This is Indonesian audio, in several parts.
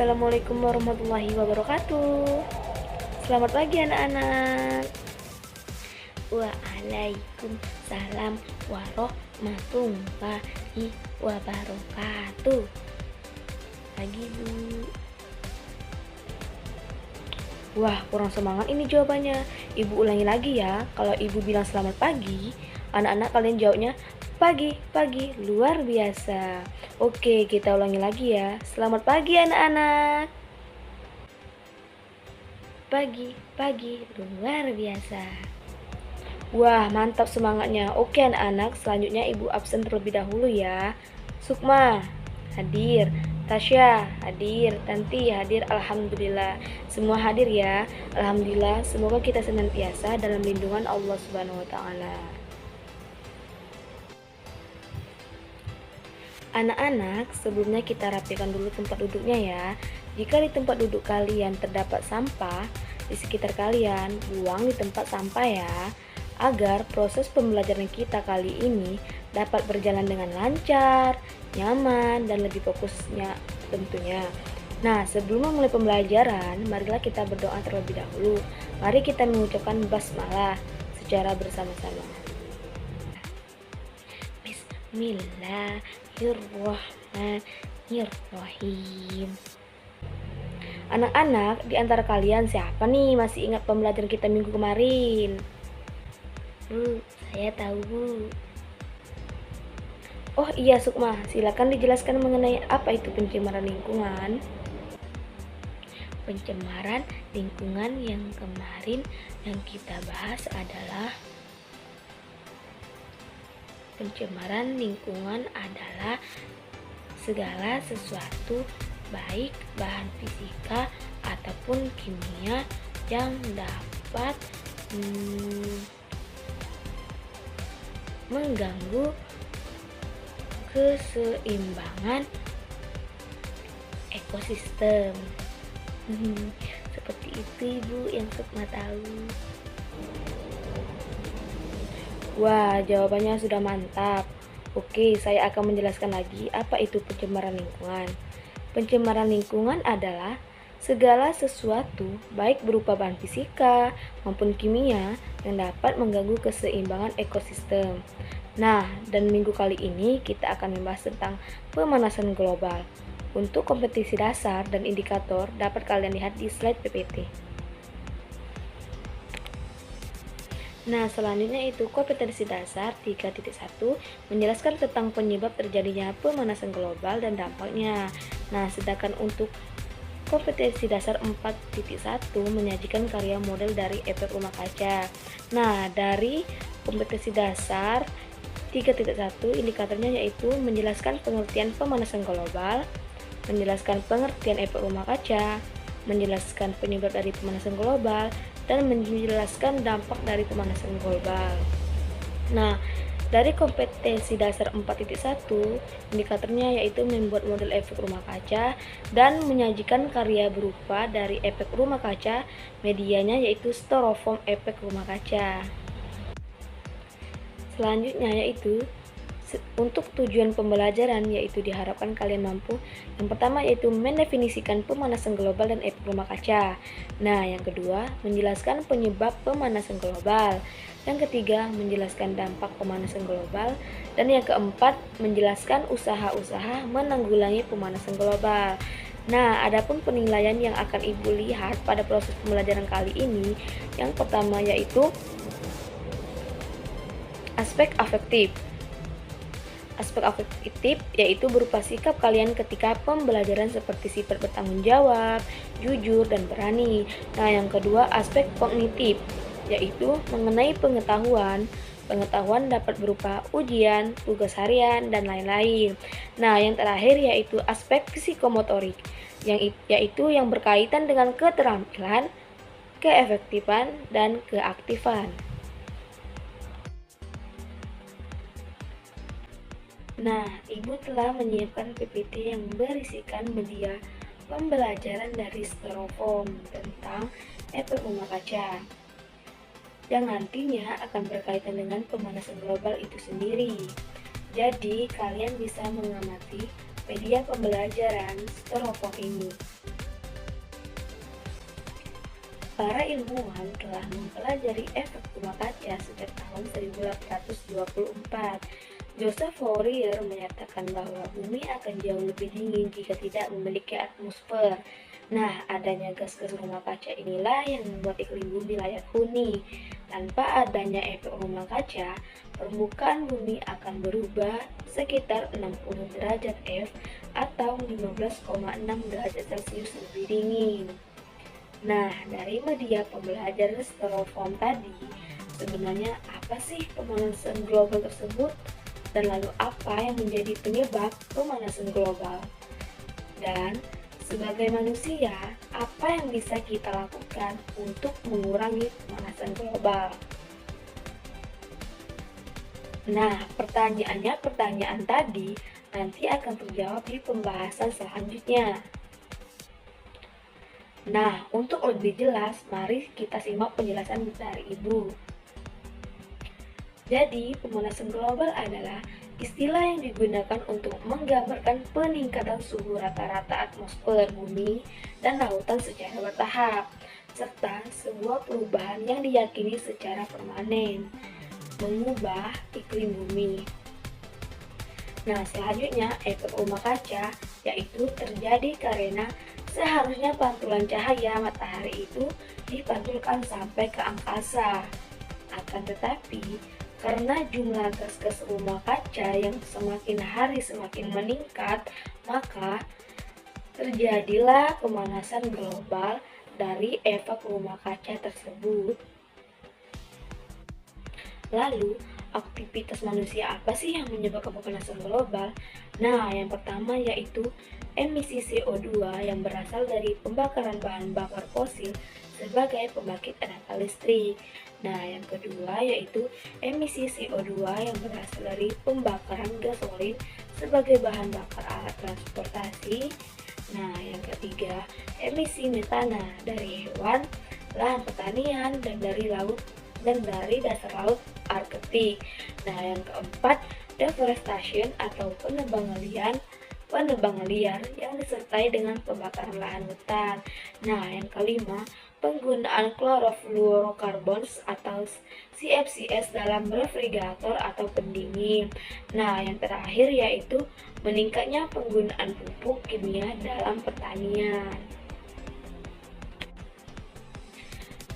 Assalamualaikum warahmatullahi wabarakatuh. Selamat pagi anak-anak. Waalaikumsalam warahmatullahi wabarakatuh. Pagi Bu. Wah, kurang semangat ini jawabannya. Ibu ulangi lagi ya. Kalau ibu bilang selamat pagi, anak-anak kalian jawabnya pagi, pagi, luar biasa. Oke, kita ulangi lagi ya. Selamat pagi anak-anak. Pagi, pagi, luar biasa. Wah, mantap semangatnya. Oke anak-anak, selanjutnya ibu absen terlebih dahulu ya. Sukma, hadir. Tasya, hadir. Tanti, hadir. Alhamdulillah. Semua hadir ya. Alhamdulillah, semoga kita senantiasa dalam lindungan Allah Subhanahu wa Ta'ala. Anak-anak, sebelumnya kita rapikan dulu tempat duduknya ya. Jika di tempat duduk kalian terdapat sampah di sekitar kalian, buang di tempat sampah ya, agar proses pembelajaran kita kali ini dapat berjalan dengan lancar, nyaman, dan lebih fokusnya tentunya. Nah, sebelum memulai pembelajaran, marilah kita berdoa terlebih dahulu. Mari kita mengucapkan basmalah secara bersama-sama. Bismillahirrahmanirrahim. Anak-anak, di antara kalian siapa nih masih ingat pembelajaran kita minggu kemarin? Bu, saya tahu Bu. Oh iya Sukma, silakan dijelaskan mengenai apa itu pencemaran lingkungan. Pencemaran lingkungan yang kemarin yang kita bahas adalah pencemaran lingkungan adalah segala sesuatu baik bahan fisika ataupun kimia yang dapat mengganggu keseimbangan ekosistem. Seperti itu Ibu yang Sukma tahu. Wah, jawabannya sudah mantap. Oke, saya akan menjelaskan lagi apa itu pencemaran lingkungan. Pencemaran lingkungan adalah segala sesuatu, baik berupa bahan fisika maupun kimia, yang dapat mengganggu keseimbangan ekosistem. Nah, dan minggu kali ini kita akan membahas tentang pemanasan global. Untuk kompetisi dasar dan indikator dapat kalian lihat di slide PPT. Nah, selanjutnya itu kompetensi dasar 3.1 menjelaskan tentang penyebab terjadinya pemanasan global dan dampaknya. Nah, sedangkan untuk kompetensi dasar 4.1 menyajikan karya model dari efek rumah kaca. Nah, dari kompetensi dasar 3.1 indikatornya yaitu menjelaskan pengertian pemanasan global, menjelaskan pengertian efek rumah kaca, menjelaskan penyebab dari pemanasan global, dan menjelaskan dampak dari pemanasan global. Nah, dari kompetensi dasar 4.1, indikatornya yaitu membuat model efek rumah kaca dan menyajikan karya berupa dari efek rumah kaca, medianya yaitu styrofoam efek rumah kaca. Selanjutnya yaitu untuk tujuan pembelajaran yaitu diharapkan kalian mampu yang pertama yaitu mendefinisikan pemanasan global dan efek rumah kaca. Nah, yang kedua menjelaskan penyebab pemanasan global. Yang ketiga menjelaskan dampak pemanasan global. Dan yang keempat menjelaskan usaha-usaha menanggulangi pemanasan global. Nah, adapun penilaian yang akan Ibu lihat pada proses pembelajaran kali ini, yang pertama yaitu aspek afektif. Aspek afektif yaitu berupa sikap kalian ketika pembelajaran seperti sifat bertanggung jawab, jujur, dan berani. Nah, yang kedua aspek kognitif yaitu mengenai pengetahuan. Pengetahuan dapat berupa ujian, tugas harian, dan lain-lain. Nah, yang terakhir yaitu aspek psikomotorik yaitu yang berkaitan dengan keterampilan, keefektifan, dan keaktifan. Nah, Ibu telah menyiapkan PPT yang berisikan media pembelajaran dari styrofoam tentang efek rumah kaca yang nantinya akan berkaitan dengan pemanasan global itu sendiri. Jadi, kalian bisa mengamati media pembelajaran styrofoam ini. Para ilmuwan telah mempelajari efek rumah kaca sejak tahun 1824. Joseph Fourier menyatakan bahwa bumi akan jauh lebih dingin jika tidak memiliki atmosfer. Nah, adanya gas-gas rumah kaca inilah yang membuat iklim bumi layak huni. Tanpa adanya efek rumah kaca, permukaan bumi akan berubah sekitar 60 derajat F atau 15,6 derajat Celcius lebih dingin. Nah, dari media pembelajaran styrofoam tadi, sebenarnya apa sih pemanasan global tersebut? Dan lalu apa yang menjadi penyebab pemanasan global? Dan sebagai manusia, apa yang bisa kita lakukan untuk mengurangi pemanasan global? Nah, pertanyaan tadi nanti akan terjawab di pembahasan selanjutnya. Nah, untuk lebih jelas, mari kita simak penjelasan dari Ibu. Jadi, pemanasan global adalah istilah yang digunakan untuk menggambarkan peningkatan suhu rata-rata atmosfer bumi dan lautan secara bertahap, serta sebuah perubahan yang diyakini secara permanen, mengubah iklim bumi. Nah, selanjutnya efek rumah kaca, yaitu terjadi karena seharusnya pantulan cahaya matahari itu dipantulkan sampai ke angkasa. Akan tetapi, karena jumlah gas-gas rumah kaca yang semakin hari semakin meningkat, maka terjadilah pemanasan global dari efek rumah kaca tersebut. Lalu, aktivitas manusia apa sih yang menyebabkan pemanasan global? Nah, yang pertama yaitu emisi CO2 yang berasal dari pembakaran bahan bakar fosil sebagai pembangkit tenaga listrik. Nah, yang kedua yaitu emisi CO2 yang berasal dari pembakaran gasolin sebagai bahan bakar alat transportasi. Nah, yang ketiga emisi metana dari hewan, lahan pertanian, dan dari dasar laut Arktik. Nah, yang keempat deforestation atau penebangan liar yang disertai dengan pembakaran lahan hutan. Nah, yang kelima, penggunaan chlorofluorocarbons atau CFCs dalam refrigerator atau pendingin. Nah, yang terakhir yaitu meningkatnya penggunaan pupuk kimia dalam pertanian.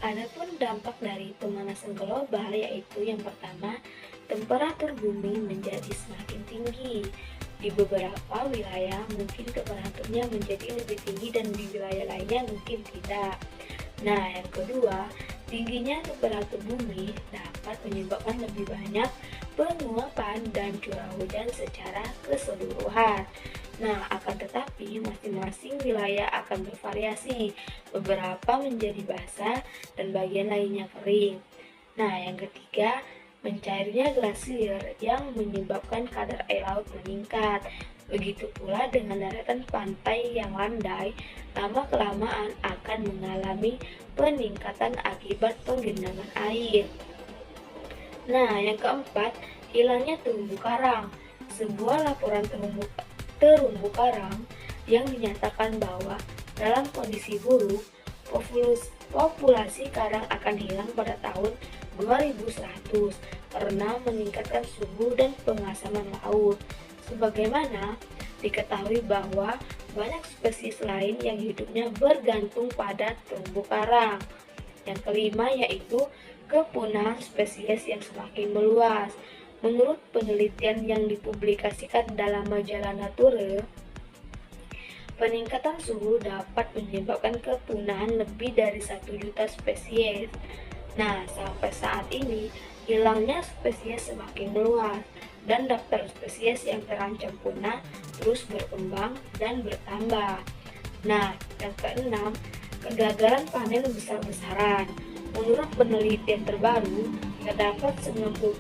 Adapun dampak dari pemanasan global yaitu yang pertama, temperatur bumi menjadi semakin tinggi. Di beberapa wilayah mungkin temperaturnya menjadi lebih tinggi dan di wilayah lainnya mungkin tidak. Nah, yang kedua, tingginya temperatur bumi dapat menyebabkan lebih banyak penguapan dan curah hujan secara keseluruhan. Nah, akan tetapi masing-masing wilayah akan bervariasi, beberapa menjadi basah dan bagian lainnya kering. Nah, yang ketiga, mencairnya glasier yang menyebabkan kadar air laut meningkat. Begitu pula dengan daratan pantai yang landai, lama-kelamaan akan mengalami peningkatan akibat penggenangan air. Nah, yang keempat, hilangnya terumbu karang. Sebuah laporan terumbu karang yang menyatakan bahwa dalam kondisi buruk, populasi karang akan hilang pada tahun 2100 karena meningkatkan suhu dan pengasaman laut. Sebagaimana diketahui bahwa banyak spesies lain yang hidupnya bergantung pada terumbu karang. Yang kelima yaitu kepunahan spesies yang semakin meluas. Menurut penelitian yang dipublikasikan dalam majalah Nature, peningkatan suhu dapat menyebabkan kepunahan lebih dari 1 juta spesies. Nah, sampai saat ini, hilangnya spesies semakin meluas dan daftar spesies yang terancam punah terus berkembang dan bertambah. Nah, yang keenam, kegagalan panen besar-besaran. Menurut penelitian terbaru, terdapat 90%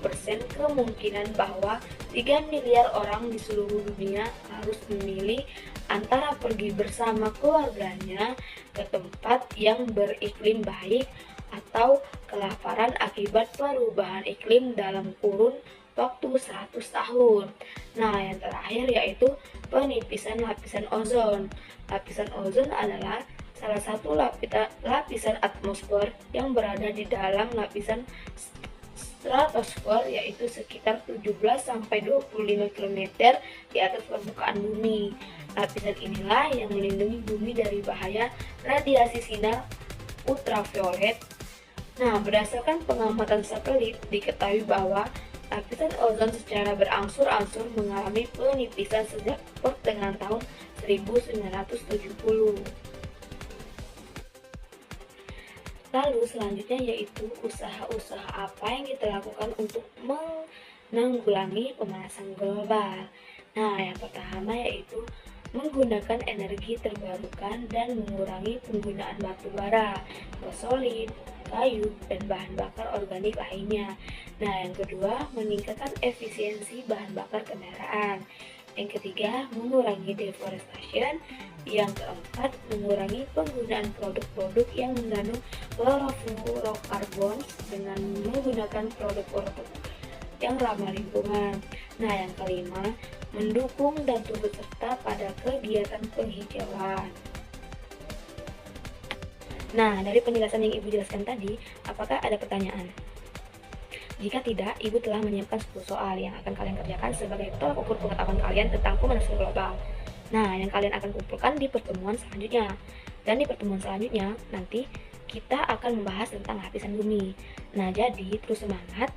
kemungkinan bahwa 3 miliar orang di seluruh dunia harus memilih antara pergi bersama keluarganya ke tempat yang beriklim baik atau kelaparan akibat perubahan iklim dalam kurun waktu 100 tahun. Nah, yang terakhir yaitu penipisan lapisan ozon. Lapisan ozon adalah salah satu lapisan atmosfer yang berada di dalam lapisan stratosfer, yaitu sekitar 17-25 km di atas permukaan bumi. Lapisan inilah yang melindungi bumi dari bahaya radiasi sinar ultraviolet. Nah, berdasarkan pengamatan satelit, diketahui bahwa lapisan ozon secara berangsur-angsur mengalami penipisan sejak pertengahan tahun 1970. Lalu selanjutnya yaitu usaha-usaha apa yang kita lakukan untuk menanggulangi pemanasan global. Nah, yang pertama yaitu menggunakan energi terbarukan dan mengurangi penggunaan batu bara, gasolin, kayu, dan bahan bakar organik lainnya. Nah, yang kedua, meningkatkan efisiensi bahan bakar kendaraan. Yang ketiga, mengurangi deforestation. Yang keempat, mengurangi penggunaan produk-produk yang mengandung fluorofluorokarbon dengan menggunakan produk-produk yang ramah lingkungan. Nah, yang kelima, mendukung dan turut serta pada kegiatan penghijauan. Nah, dari penjelasan yang Ibu jelaskan tadi, apakah ada pertanyaan? Jika tidak, Ibu telah menyiapkan 10 soal yang akan kalian kerjakan sebagai tolak ukur pengetahuan kalian tentang pemanasan global. Nah, yang kalian akan kumpulkan di pertemuan selanjutnya. Dan di pertemuan selanjutnya, nanti kita akan membahas tentang lapisan bumi. Nah, jadi terus semangat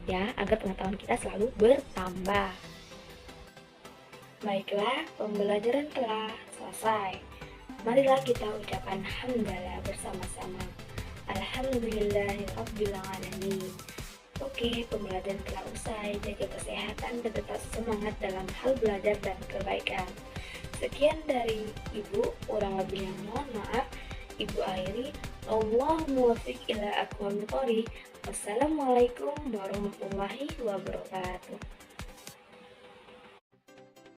ya, agar pengetahuan kita selalu bertambah. Baiklah, pembelajaran telah selesai. Marilah kita ucapkan hamdalah bersama-sama. Alhamdulillahirabbil alamin. Oke, pembelajaran telah usai. Jaga kesehatan dan tetap semangat dalam hal belajar dan kebaikan. Sekian dari Ibu, kurang lebihnya mohon maaf. Ibu akhiri, Allahumma muwaffiq ila aqwamit thoriq. Wassalamualaikum warahmatullahi wabarakatuh.